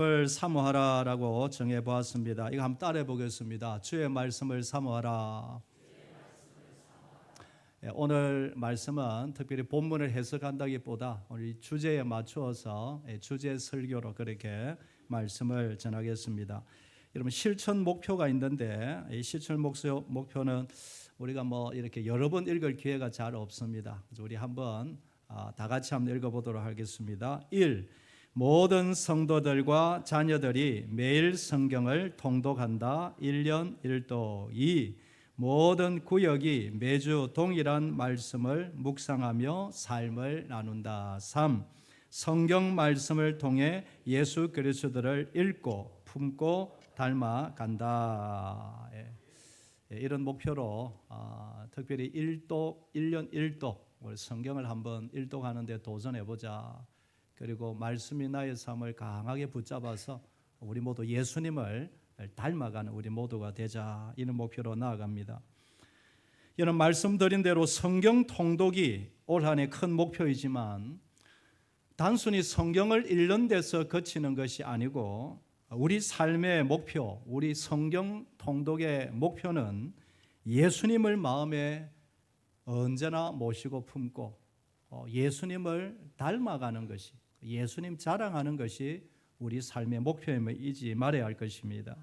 을 사모하라라고 정해 보았습니다. 이거 한번 따라해 보겠습니다. 주의 말씀을 사모하라. 오늘 말씀은 특별히 본문을 해석한다기보다 우리 주제에 맞추어서 주제 설교로 그렇게 말씀을 전하겠습니다. 여러분 실천 목표가 있는데 이 실천 목표는 우리가 이렇게 여러 번 읽을 기회가 잘 없습니다. 그래서 우리 한번 다 같이 한번 읽어보도록 하겠습니다. 1. 모든 성도들과 자녀들이 매일 성경을 통독한다. 1년 1독. 2. 모든 구역이 매주 동일한 말씀을 묵상하며 삶을 나눈다. 3. 성경 말씀을 통해 예수 그리스도를 읽고 품고 닮아간다. 이런 목표로 특별히 1독, 1년 1독 성경을 한번 일독하는 데 도전해보자. 그리고 말씀이 나의 삶을 강하게 붙잡아서 우리 모두 예수님을 닮아가는 우리 모두가 되자. 이런 목표로 나아갑니다. 이런 말씀드린 대로 성경 통독이 올 한 해 큰 목표이지만 단순히 성경을 읽는 데서 그치는 것이 아니고 우리 삶의 목표, 우리 성경 통독의 목표는 예수님을 마음에 언제나 모시고 품고 예수님을 닮아가는 것이, 예수님 자랑하는 것이 우리 삶의 목표이지 말아야 할 것입니다.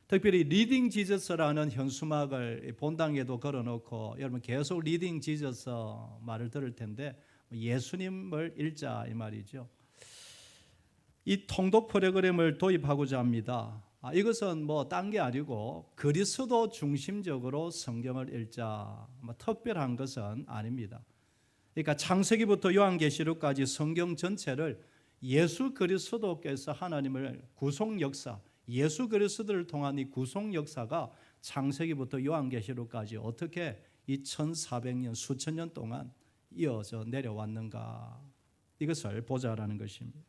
특별히 리딩 지저스라는 현수막을 본당에도 걸어놓고 여러분 계속 리딩 지저스 말을 들을 텐데 예수님을 읽자 이 말이죠. 이 통독 프로그램을 도입하고자 합니다. 이것은 딴 게 아니고 그리스도 중심적으로 성경을 읽자, 특별한 것은 아닙니다. 그러니까 창세기부터 요한계시록까지 성경 전체를 예수 그리스도께서 하나님을 구속 역사, 예수 그리스도를 통한 이 구속 역사가 창세기부터 요한계시록까지 어떻게 이 1400년, 수천 년 동안 이어져 내려왔는가, 이것을 보자라는 것입니다.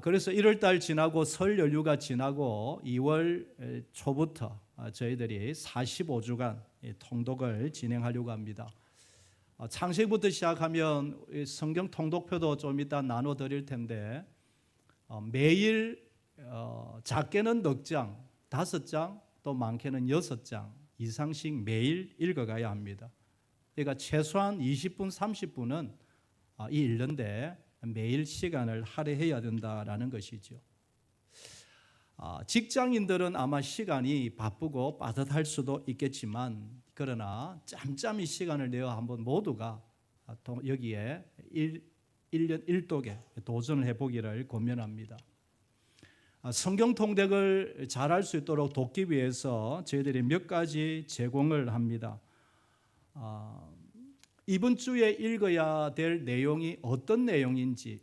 그래서 1월달 지나고 설 연휴가 지나고 2월 초부터 저희들이 45주간 통독을 진행하려고 합니다. 창세기부터 시작하면 성경 통독표도 좀 이따 나눠드릴 텐데 매일 작게는 넉 장, 5장, 또 많게는 6장 이상씩 매일 읽어가야 합니다. 그러니까 최소한 20분, 30분은 읽는데 매일 시간을 할애해야 된다라는 것이죠. 직장인들은 아마 시간이 바쁘고 빠듯할 수도 있겠지만 그러나 짬짬이 시간을 내어 한번 모두가 여기에 1년 1독에 도전을 해보기를 권면합니다. 성경 통독을 잘할 수 있도록 돕기 위해서 저희들이 몇 가지 제공을 합니다. 이번 주에 읽어야 될 내용이 어떤 내용인지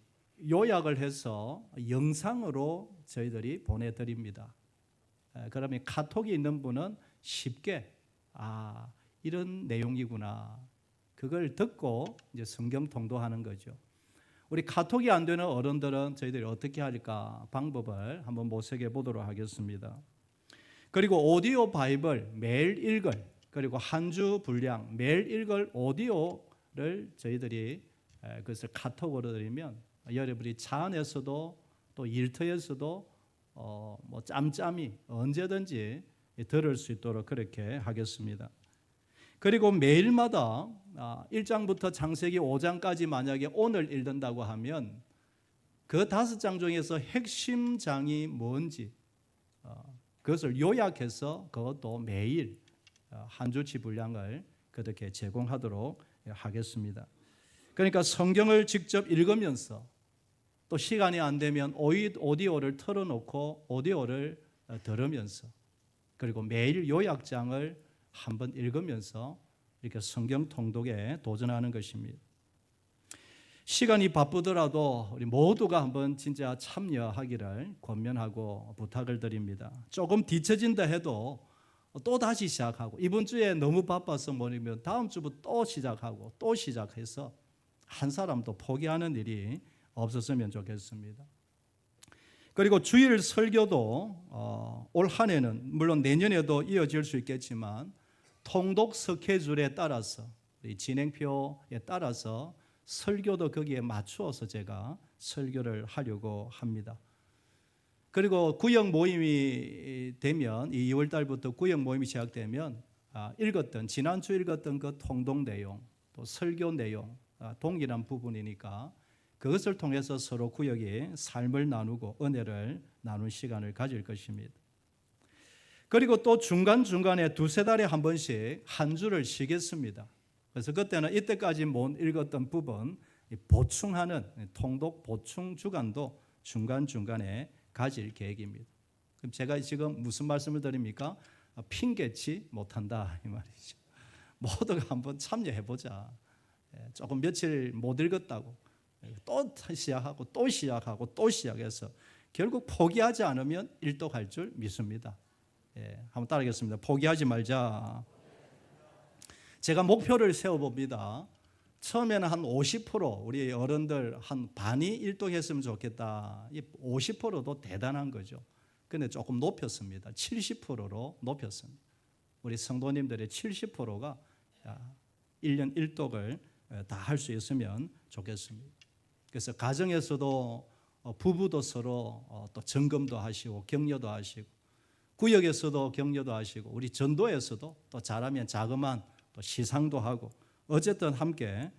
요약을 해서 영상으로 저희들이 보내드립니다. 그러면 카톡이 있는 분은 쉽게 이런 내용이구나, 그걸 듣고 이제 성경 통독하는 거죠. 우리 카톡이 안 되는 어른들은 저희들이 어떻게 할까 방법을 한번 모색해 보도록 하겠습니다. 그리고 오디오 바이블 매일 읽을, 그리고 한 주 분량 매일 읽을 오디오를 저희들이 그것을 카톡으로 드리면 여러분이 차 안에서도 또 일터에서도 짬짬이 언제든지 들을 수 있도록 그렇게 하겠습니다. 그리고 매일마다 1장부터 창세기 5장까지 만약에 오늘 읽는다고 하면 그 5장 중에서 핵심 장이 뭔지 그것을 요약해서 그것도 매일 한 주치 분량을 그렇게 제공하도록 하겠습니다. 그러니까 성경을 직접 읽으면서 또 시간이 안 되면 오디오를 틀어놓고 오디오를 들으면서 그리고 매일 요약장을 한번 읽으면서 이렇게 성경 통독에 도전하는 것입니다. 시간이 바쁘더라도 우리 모두가 한번 진짜 참여하기를 권면하고 부탁을 드립니다. 조금 뒤처진다 해도 또 다시 시작하고, 이번 주에 너무 바빠서 모르면 다음 주부터 또 시작하고 또 시작해서 한 사람도 포기하는 일이 없었으면 좋겠습니다. 그리고 주일 설교도 올 한 해는 물론 내년에도 이어질 수 있겠지만 통독 스케줄에 따라서 진행표에 따라서 설교도 거기에 맞추어서 제가 설교를 하려고 합니다. 그리고 구역 모임이 되면 이 2월 달부터 구역 모임이 시작되면 지난주 읽었던 그 통독 내용, 또 설교 내용 동일한 부분이니까 그것을 통해서 서로 구역의 삶을 나누고 은혜를 나눈 시간을 가질 것입니다. 그리고 또 중간중간에 두세 달에 한 번씩 한 주를 쉬겠습니다. 그래서 그때는 이때까지 못 읽었던 부분 보충하는 통독 보충 주간도 중간중간에 가질 계획입니다. 그럼 제가 지금 무슨 말씀을 드립니까? 핑계치 못한다 이 말이죠. 모두가 한번 참여해보자. 조금 며칠 못 읽었다고 또 시작하고 또 시작하고 또 시작해서 결국 포기하지 않으면 일독할 줄 믿습니다. 한번 따라하겠습니다. 포기하지 말자. 제가 목표를 세워봅니다. 처음에는 한 50% 우리 어른들 한 반이 일독했으면 좋겠다. 이 50%도 대단한 거죠. 근데 조금 높였습니다. 70%로 높였습니다. 우리 성도님들의 70%가 1년 일독을 다 할 수 있으면 좋겠습니다. 그래서 가정에서도 부부도 서로 또 점검도 하시고 격려도 하시고 구역에서도 격려도 하시고 우리 전도에서도 또 잘하면 자그마한 또 시상도 하고 어쨌든 함께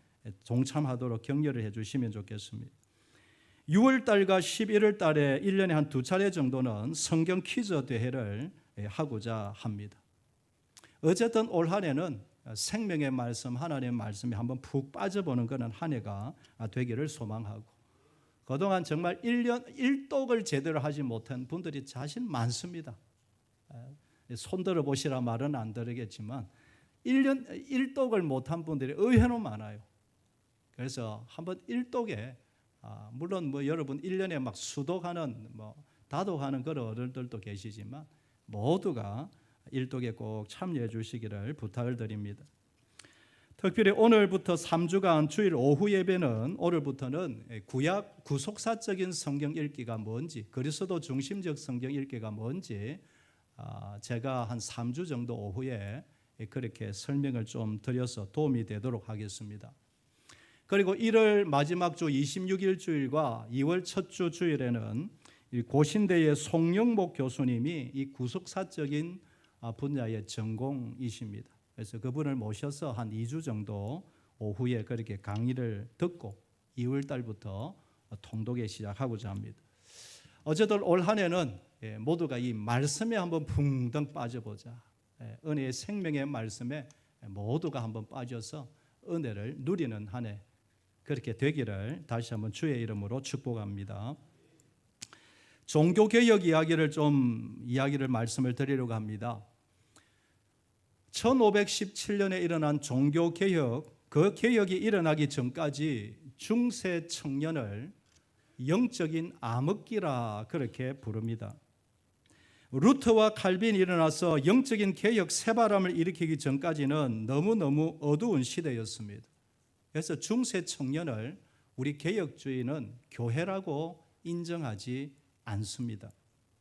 동참하도록 격려를 해주시면 좋겠습니다. 6월 달과 11월 달에 1년에 한 2차례 정도는 성경 퀴즈 대회를 하고자 합니다. 어쨌든 올 한 해는 생명의 말씀, 하나님의 말씀에 한번 푹 빠져보는 그런 한 해가 되기를 소망하고 그동안 정말 1년 1독을 제대로 하지 못한 분들이 사실 많습니다. 손들어 보시라 말은 안 들으겠지만 1년 1독을 못한 분들이 의외로 많아요. 그래서 한번 1독에 물론 여러분 1년에 막 수독하는 다독하는 그런 어른들도 계시지만 모두가 일독에 꼭 참여해 주시기를 부탁을 드립니다. 특별히 오늘부터 3주간 주일 오후 예배는 오늘부터는 구약 구속사적인 성경 읽기가 뭔지 그리스도 중심적 성경 읽기가 뭔지 제가 한 3주 정도 오후에 그렇게 설명을 좀 드려서 도움이 되도록 하겠습니다. 그리고 1월 마지막 주 26일 주일과 2월 첫 주 주일에는 고신대의 송영목 교수님이 이 구속사적인 분야의 전공이십니다. 그래서 그분을 모셔서 한 2주 정도 오후에 그렇게 강의를 듣고 2월 달부터 통독에 시작하고자 합니다. 어쨌든 올 한 해는 모두가 이 말씀에 한번 붕덩 빠져보자. 은혜의 생명의 말씀에 모두가 한번 빠져서 은혜를 누리는 한 해 그렇게 되기를 다시 한번 주의 이름으로 축복합니다. 종교개혁 이야기를 말씀을 드리려고 합니다. 1517년에 일어난 종교개혁, 그 개혁이 일어나기 전까지 중세 청년을 영적인 암흑기라 그렇게 부릅니다. 루터와 칼빈이 일어나서 영적인 개혁 새바람을 일으키기 전까지는 너무너무 어두운 시대였습니다. 그래서 중세 청년을 우리 개혁주의는 교회라고 인정하지 않습니다.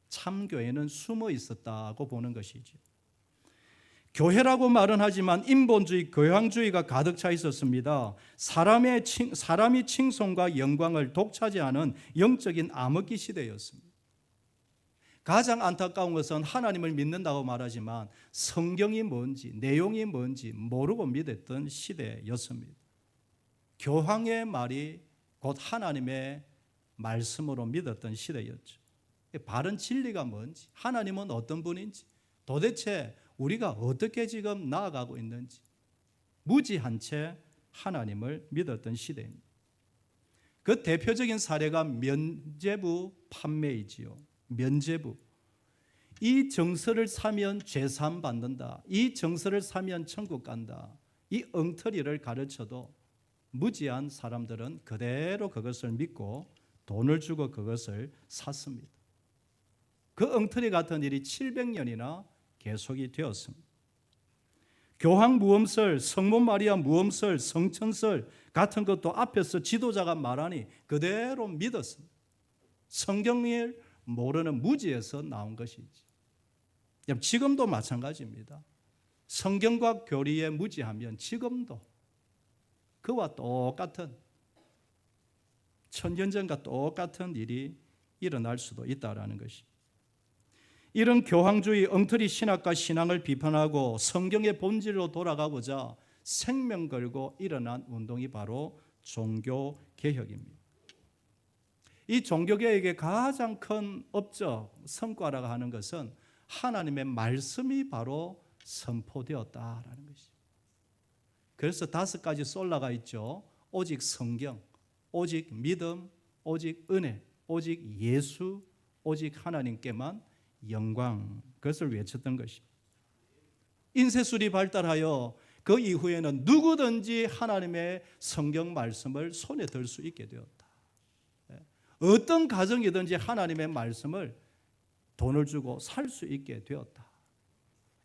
참교회는 숨어 있었다고 보는 것이죠. 교회라고 말은 하지만 인본주의, 교황주의가 가득 차 있었습니다. 사람이 칭송과 영광을 독차지하는 영적인 암흑기 시대였습니다. 가장 안타까운 것은 하나님을 믿는다고 말하지만 성경이 뭔지, 내용이 뭔지 모르고 믿었던 시대였습니다. 교황의 말이 곧 하나님의 말씀으로 믿었던 시대였죠. 바른 진리가 뭔지, 하나님은 어떤 분인지, 도대체 우리가 어떻게 지금 나아가고 있는지 무지한 채 하나님을 믿었던 시대입니다. 그 대표적인 사례가 면죄부 판매이지요. 면죄부. 이 정서를 사면 죄사함 받는다. 이 정서를 사면 천국 간다. 이 엉터리를 가르쳐도 무지한 사람들은 그대로 그것을 믿고 돈을 주고 그것을 샀습니다. 그 엉터리 같은 일이 700년이나 계속이 되었습니다. 교황 무엄설, 성모 마리아 무엄설, 성천설 같은 것도 앞에서 지도자가 말하니 그대로 믿었습니다. 성경을 모르는 무지에서 나온 것이지. 지금도 마찬가지입니다. 성경과 교리에 무지하면 지금도 그와 똑같은 천년전과 똑같은 일이 일어날 수도 있다라는 것이. 이런 교황주의 엉터리 신학과 신앙을 비판하고 성경의 본질로 돌아가고자 생명 걸고 일어난 운동이 바로 종교개혁입니다. 이 종교개혁의 가장 큰 업적, 성과라고 하는 것은 하나님의 말씀이 바로 선포되었다라는 것이죠. 그래서 5가지 솔라가 있죠. 오직 성경, 오직 믿음, 오직 은혜, 오직 예수, 오직 하나님께만 영광, 그것을 외쳤던 것입니다. 인쇄술이 발달하여 그 이후에는 누구든지 하나님의 성경 말씀을 손에 들 수 있게 되었다. 어떤 가정이든지 하나님의 말씀을 돈을 주고 살 수 있게 되었다.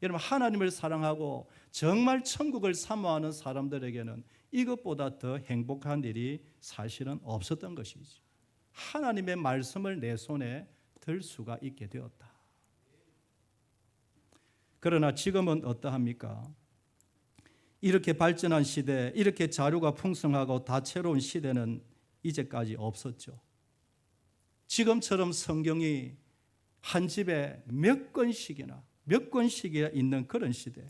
여러분, 하나님을 사랑하고 정말 천국을 사모하는 사람들에게는 이것보다 더 행복한 일이 사실은 없었던 것이죠. 하나님의 말씀을 내 손에 들 수가 있게 되었다. 그러나 지금은 어떠합니까? 이렇게 발전한 시대, 이렇게 자료가 풍성하고 다채로운 시대는 이제까지 없었죠. 지금처럼 성경이 한 집에 몇 권씩이나 있는 그런 시대,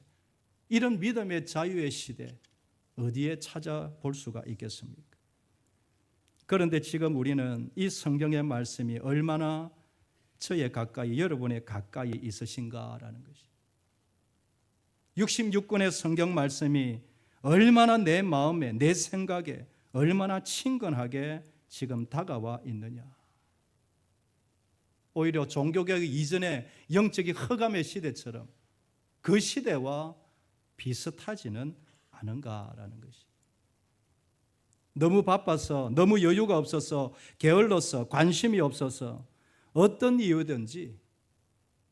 이런 믿음의 자유의 시대 어디에 찾아볼 수가 있겠습니까? 그런데 지금 우리는 이 성경의 말씀이 얼마나 저의 가까이, 여러분의 가까이 있으신가라는 것이. 66권의 성경 말씀이 얼마나 내 마음에, 내 생각에 얼마나 친근하게 지금 다가와 있느냐. 오히려 종교개혁 이전의 영적인 흑암의 시대처럼 그 시대와 비슷하지는 않은가라는 것이. 너무 바빠서, 너무 여유가 없어서, 게을러서, 관심이 없어서 어떤 이유든지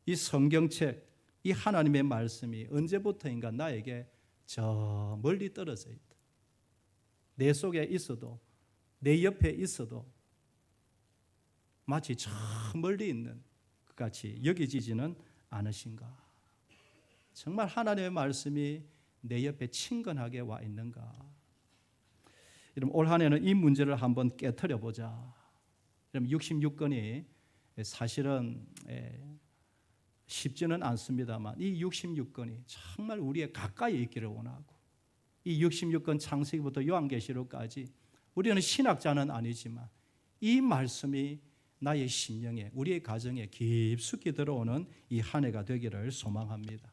이 성경책, 이 하나님의 말씀이 언제부터인가 나에게 저 멀리 떨어져 있다. 내 속에 있어도, 내 옆에 있어도 마치 저 멀리 있는 것 같이 여겨지지는 않으신가? 정말 하나님의 말씀이 내 옆에 친근하게 와 있는가? 여러분, 올 한 해는 이 문제를 한번 깨트려 보자. 여러분, 66권이 사실은 쉽지는 않습니다만 이 66권이 정말 우리의 가까이 있기를 원하고, 이 66권 창세기부터 요한계시록까지 우리는 신학자는 아니지만 이 말씀이 나의 심령에, 우리의 가정에 깊숙이 들어오는 이 한 해가 되기를 소망합니다.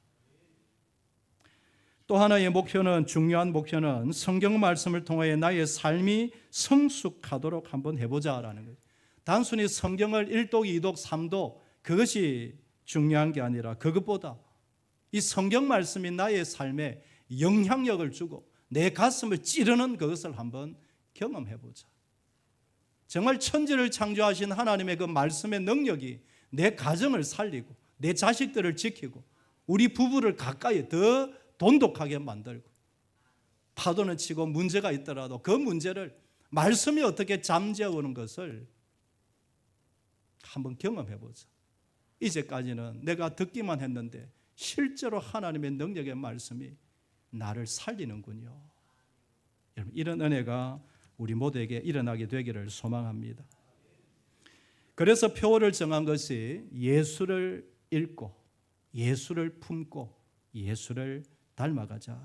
또 하나의 목표는, 중요한 목표는 성경 말씀을 통하여 나의 삶이 성숙하도록 한번 해보자라는 거예요. 단순히 성경을 1독, 2독, 3독 그것이 중요한 게 아니라 그것보다 이 성경 말씀이 나의 삶에 영향력을 주고 내 가슴을 찌르는 그것을 한번 경험해보자. 정말 천지를 창조하신 하나님의 그 말씀의 능력이 내 가정을 살리고 내 자식들을 지키고 우리 부부를 가까이 더 돈독하게 만들고, 파도는 치고 문제가 있더라도 그 문제를 말씀이 어떻게 잠재우는 것을 한번 경험해보자. 이제까지는 내가 듣기만 했는데 실제로 하나님의 능력의 말씀이 나를 살리는군요. 여러분, 이런 은혜가 우리 모두에게 일어나게 되기를 소망합니다. 그래서 표어를 정한 것이 예수를 읽고, 예수를 품고, 예수를 닮아가자.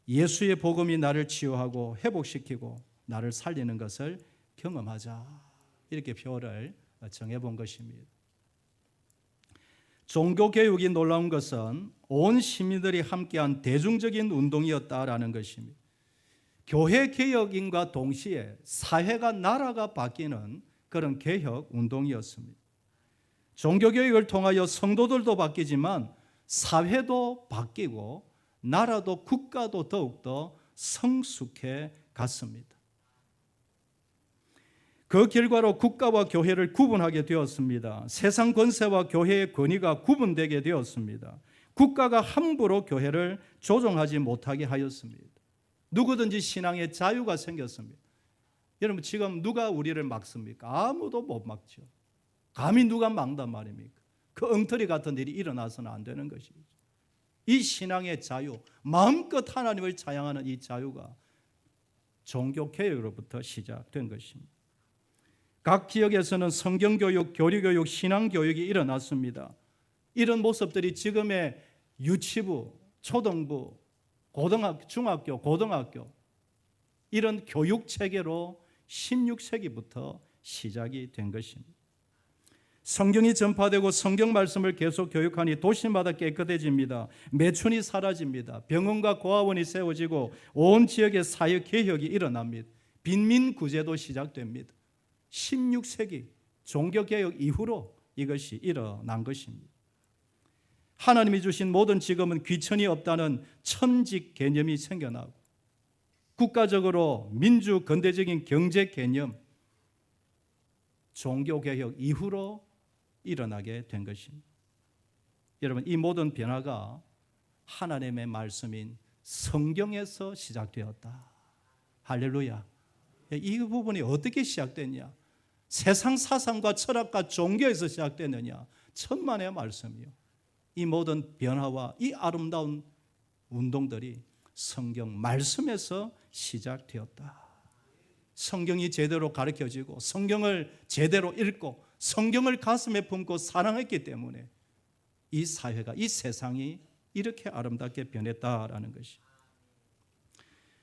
예수의 복음이 나를 치유하고 회복시키고 나를 살리는 것을 경험하자. 이렇게 표어를 정해본 것입니다. 종교개혁이 놀라운 것은 온 시민들이 함께한 대중적인 운동이었다라는 것입니다. 교회개혁인과 동시에 사회가, 나라가 바뀌는 그런 개혁 운동이었습니다. 종교개혁을 통하여 성도들도 바뀌지만 사회도 바뀌고 나라도, 국가도 더욱더 성숙해 갔습니다. 그 결과로 국가와 교회를 구분하게 되었습니다. 세상 권세와 교회의 권위가 구분되게 되었습니다. 국가가 함부로 교회를 조종하지 못하게 하였습니다. 누구든지 신앙의 자유가 생겼습니다. 여러분, 지금 누가 우리를 막습니까? 아무도 못 막죠. 감히 누가 막단 말입니까? 그 엉터리 같은 일이 일어나서는 안 되는 것이죠. 이 신앙의 자유, 마음껏 하나님을 찬양하는 이 자유가 종교개혁으로부터 시작된 것입니다. 각 지역에서는 성경교육, 교리교육, 신앙교육이 일어났습니다. 이런 모습들이 지금의 유치부, 초등부, 중학교, 고등학교 이런 교육체계로 16세기부터 시작이 된 것입니다. 성경이 전파되고 성경 말씀을 계속 교육하니 도시마다 깨끗해집니다. 매춘이 사라집니다. 병원과 고아원이 세워지고 온 지역의 사회 개혁이 일어납니다. 빈민구제도 시작됩니다. 16세기 종교개혁 이후로 이것이 일어난 것입니다. 하나님이 주신 모든 직업은 귀천이 없다는 천직 개념이 생겨나고 국가적으로 민주 근대적인 경제 개념, 종교개혁 이후로 일어나게 된 것입니다. 여러분, 이 모든 변화가 하나님의 말씀인 성경에서 시작되었다. 할렐루야. 이 부분이 어떻게 시작됐냐? 세상 사상과 철학과 종교에서 시작됐느냐? 천만의 말씀이요. 이 모든 변화와 이 아름다운 운동들이 성경 말씀에서 시작되었다. 성경이 제대로 가르쳐지고 성경을 제대로 읽고 성경을 가슴에 품고 사랑했기 때문에 이 사회가, 이 세상이 이렇게 아름답게 변했다라는 것이.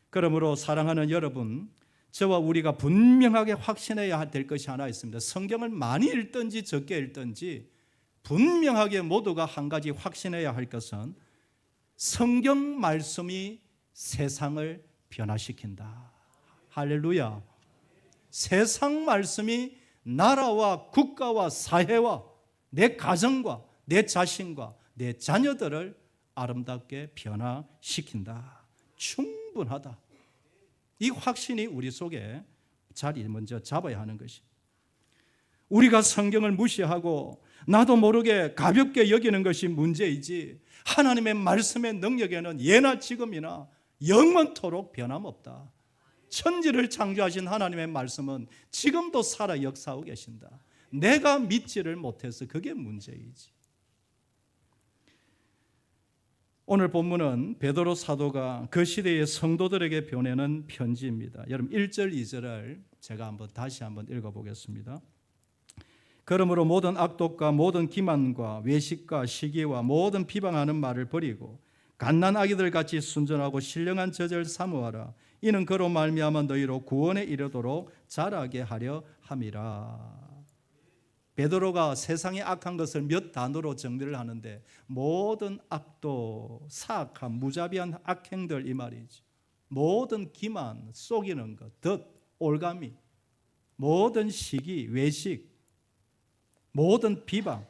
그러므로 사랑하는 여러분, 저와 우리가 분명하게 확신해야 될 것이 하나 있습니다. 성경을 많이 읽든지 적게 읽든지 분명하게 모두가 한 가지 확신해야 할 것은 성경 말씀이 세상을 변화시킨다. 할렐루야. 세상 말씀이 나라와 국가와 사회와 내 가정과 내 자신과 내 자녀들을 아름답게 변화시킨다. 충분하다. 이 확신이 우리 속에 자리 먼저 잡아야 하는 것입니다. 우리가 성경을 무시하고 나도 모르게 가볍게 여기는 것이 문제이지 하나님의 말씀의 능력에는 예나 지금이나 영원토록 변함없다. 천지를 창조하신 하나님의 말씀은 지금도 살아 역사하고 계신다. 내가 믿지를 못해서 그게 문제이지. 오늘 본문은 베드로 사도가 그 시대의 성도들에게 보내는 편지입니다. 여러분 1절 2절을 제가 다시 한번 읽어보겠습니다. 그러므로 모든 악독과 모든 기만과 외식과 시기와 모든 비방하는 말을 버리고 갓난 아기들 같이 순전하고 신령한 젖을 사모하라. 이는 그로 말미암아 너희로 구원에 이르도록 자라게 하려 함이라. 베드로가 세상의 악한 것을 몇 단어로 정리를 하는데 모든 악도, 사악한, 무자비한 악행들 이 말이죠. 모든 기만, 속이는 것, 덫, 올가미, 모든 시기, 외식, 모든 비방,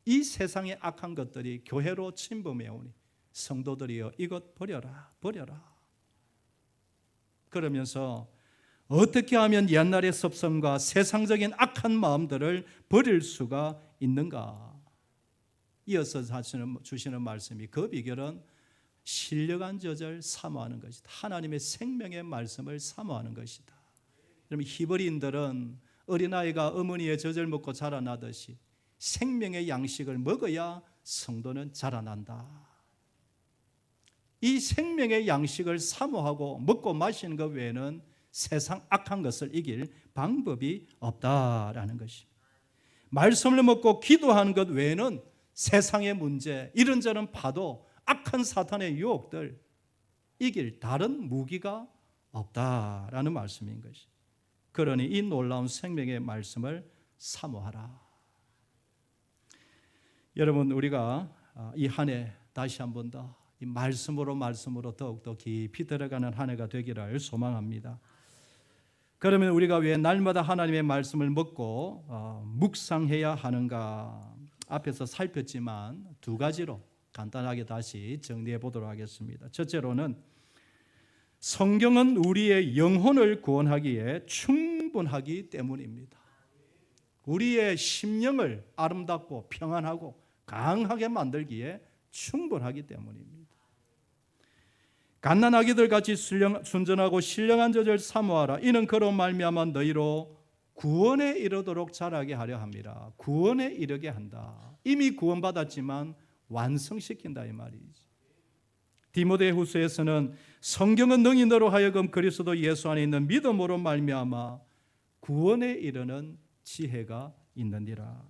이 세상의 악한 것들이 교회로 침범해 오니 성도들이여 이것 버려라, 버려라. 그러면서 어떻게 하면 옛날의 섭성과 세상적인 악한 마음들을 버릴 수가 있는가? 이어서 주시는 말씀이 그 비결은 신령한 젖을 사모하는 것이다. 하나님의 생명의 말씀을 사모하는 것이다. 그러면 히브리인들은 어린아이가 어머니의 젖을 먹고 자라나듯이 생명의 양식을 먹어야 성도는 자라난다. 이 생명의 양식을 사모하고 먹고 마시는 것 외에는 세상 악한 것을 이길 방법이 없다라는 것입니다. 말씀을 먹고 기도하는 것 외에는 세상의 문제, 이런저런 파도, 악한 사탄의 유혹들 이길 다른 무기가 없다라는 말씀인 것입니다. 그러니 이 놀라운 생명의 말씀을 사모하라. 여러분, 우리가 이 한 해 다시 한 번 더 이 말씀으로 더욱더 깊이 들어가는 한 해가 되기를 소망합니다. 그러면 우리가 왜 날마다 하나님의 말씀을 먹고 묵상해야 하는가? 앞에서 살폈지만 두 가지로 간단하게 다시 정리해 보도록 하겠습니다. 첫째로는 성경은 우리의 영혼을 구원하기에 충분하기 때문입니다. 우리의 심령을 아름답고 평안하고 강하게 만들기에 충분하기 때문입니다. 갓난 아기들 같이 순전하고 신령한 젖을 사모하라. 이는 그로 말미암아 너희로 구원에 이르도록 자라게 하려 함이라. 구원에 이르게 한다. 이미 구원받았지만 완성시킨다 이 말이지. 디모데후서에서는 성경은 능히 너로 하여금 그리스도 예수 안에 있는 믿음으로 말미암아 구원에 이르는 지혜가 있느니라.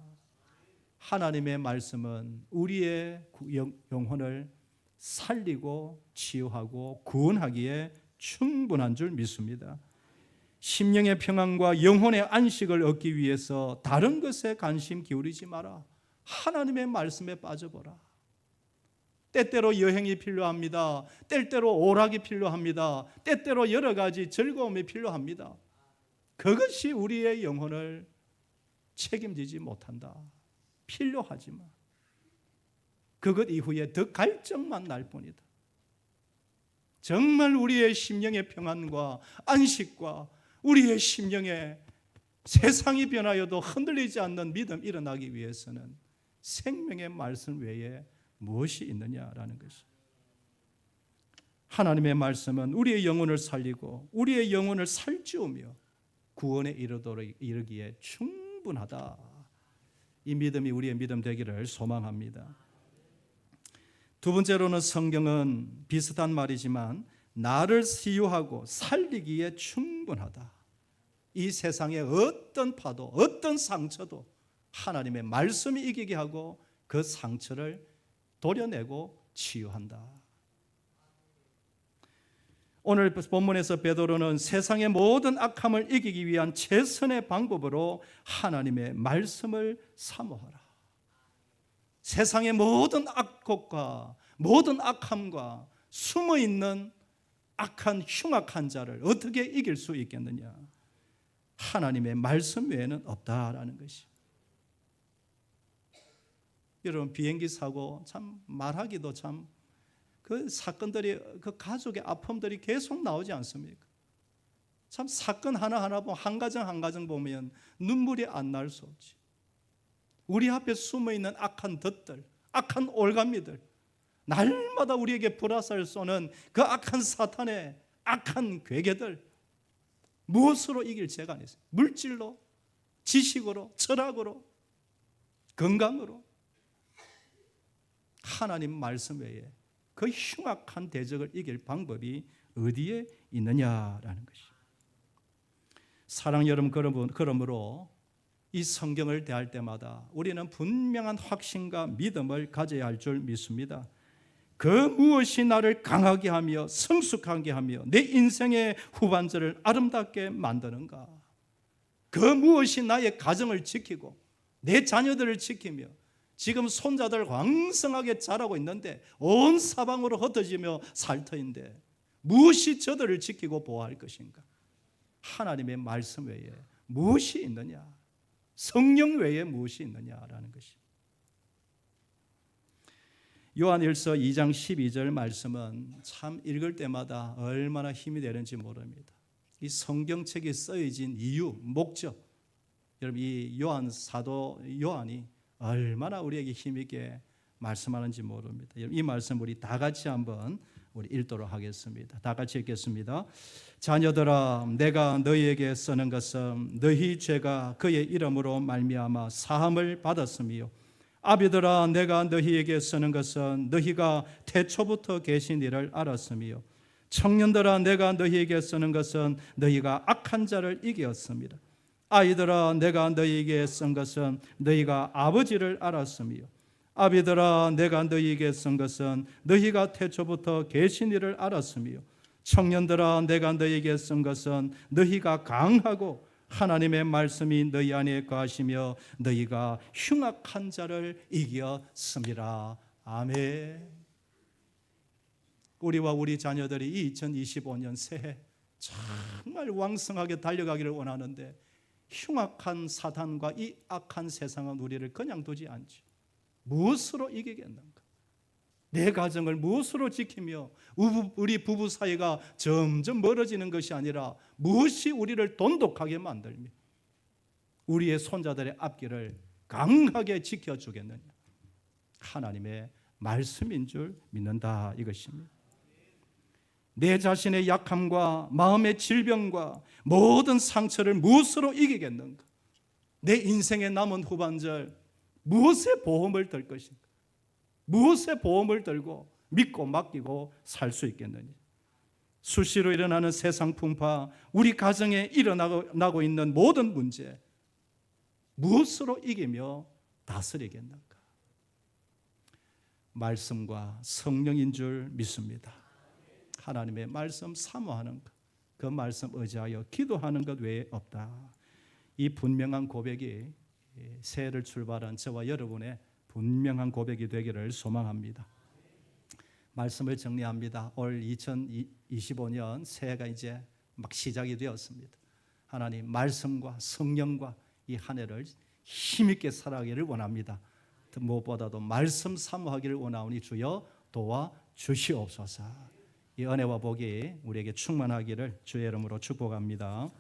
하나님의 말씀은 우리의 영혼을 살리고 치유하고 구원하기에 충분한 줄 믿습니다. 심령의 평안과 영혼의 안식을 얻기 위해서 다른 것에 관심 기울이지 마라. 하나님의 말씀에 빠져보라. 때때로 여행이 필요합니다. 때때로 오락이 필요합니다. 때때로 여러 가지 즐거움이 필요합니다. 그것이 우리의 영혼을 책임지지 못한다. 필요하지만 그것 이후에 더 갈증만 날 뿐이다. 정말 우리의 심령의 평안과 안식과 우리의 심령에 세상이 변하여도 흔들리지 않는 믿음 일어나기 위해서는 생명의 말씀 외에 무엇이 있느냐라는 것이. 하나님의 말씀은 우리의 영혼을 살리고 우리의 영혼을 살찌우며 구원에 이르기에 충분하다. 이 믿음이 우리의 믿음 되기를 소망합니다. 두 번째로는 성경은 비슷한 말이지만 나를 치유하고 살리기에 충분하다. 이 세상의 어떤 파도, 어떤 상처도 하나님의 말씀이 이기게 하고 그 상처를 도려내고 치유한다. 오늘 본문에서 베드로는 세상의 모든 악함을 이기기 위한 최선의 방법으로 하나님의 말씀을 사모하라. 세상의 모든 악곡과 모든 악함과 숨어있는 악한 흉악한 자를 어떻게 이길 수 있겠느냐? 하나님의 말씀 외에는 없다라는 것이. 여러분, 비행기 사고 참 말하기도 참 그 사건들이, 그 가족의 아픔들이 계속 나오지 않습니까? 참 사건 하나하나 보면 한 가정 보면 눈물이 안 날 수 없지. 우리 앞에 숨어있는 악한 덫들, 악한 올가미들, 날마다 우리에게 불화살 쏘는 그 악한 사탄의 악한 괴계들, 무엇으로 이길 죄가 아니었어요. 물질로, 지식으로, 철학으로, 건강으로. 하나님 말씀 외에 그 흉악한 대적을 이길 방법이 어디에 있느냐라는 것입니다. 사랑 여러분, 그러므로 이 성경을 대할 때마다 우리는 분명한 확신과 믿음을 가져야 할 줄 믿습니다. 그 무엇이 나를 강하게 하며 성숙하게 하며 내 인생의 후반전을 아름답게 만드는가? 그 무엇이 나의 가정을 지키고 내 자녀들을 지키며 지금 손자들 왕성하게 자라고 있는데 온 사방으로 흩어지며 살 터인데 무엇이 저들을 지키고 보호할 것인가? 하나님의 말씀 외에 무엇이 있느냐? 성령 외에 무엇이 있느냐라는 것입니다. 요한일서 2장 12절 말씀은 참 읽을 때마다 얼마나 힘이 되는지 모릅니다. 이 성경책이 쓰여진 이유, 목적, 여러분 이 사도 요한이 얼마나 우리에게 힘있게 말씀하는지 모릅니다. 이 말씀 우리 다 같이 한번 우리 읽도록 하겠습니다. 다 같이 읽겠습니다. 자녀들아, 내가 너희에게 쓰는 것은 너희 죄가 그의 이름으로 말미암아 사함을 받았으며, 아비들아, 내가 너희에게 쓰는 것은 너희가 태초부터 계신 이를 알았으며, 청년들아, 내가 너희에게 쓰는 것은 너희가 악한 자를 이겼습니다. 아이들아, 내가 너희에게 쓴 것은 너희가 아버지를 알았으며, 아비들아, 내가 너희에게 쓴 것은 너희가 태초부터 계신 이를 알았으며, 청년들아, 내가 너희에게 쓴 것은 너희가 강하고 하나님의 말씀이 너희 안에 거하시며 너희가 흉악한 자를 이겼습니다. 아멘. 우리와 우리 자녀들이 이 2025년 새해 정말 왕성하게 달려가기를 원하는데 흉악한 사탄과 이 악한 세상은 우리를 그냥 두지 않지. 무엇으로 이기겠는가? 내 가정을 무엇으로 지키며 우리 부부 사이가 점점 멀어지는 것이 아니라 무엇이 우리를 돈독하게 만들며 우리의 손자들의 앞길을 강하게 지켜주겠느냐? 하나님의 말씀인 줄 믿는다, 이것입니다. 내 자신의 약함과 마음의 질병과 모든 상처를 무엇으로 이기겠는가? 내 인생의 남은 후반절 무엇의 보험을 들 것인가? 무엇의 보험을 들고 믿고 맡기고 살 수 있겠느냐? 수시로 일어나는 세상 풍파, 우리 가정에 일어나고 있는 모든 문제, 무엇으로 이기며 다스리겠는가? 말씀과 성령인 줄 믿습니다. 하나님의 말씀 사모하는 것, 그 말씀 의지하여 기도하는 것 외에 없다. 이 분명한 고백이 새해를 출발한 저와 여러분의 분명한 고백이 되기를 소망합니다. 말씀을 정리합니다. 올 2025년 새해가 이제 막 시작이 되었습니다. 하나님 말씀과 성령과 이 한 해를 힘있게 살아가기를 원합니다. 무엇보다도 말씀 사모하기를 원하오니 주여 도와 주시옵소서. 이 은혜와 복이 우리에게 충만하기를 주의 이름으로 축복합니다.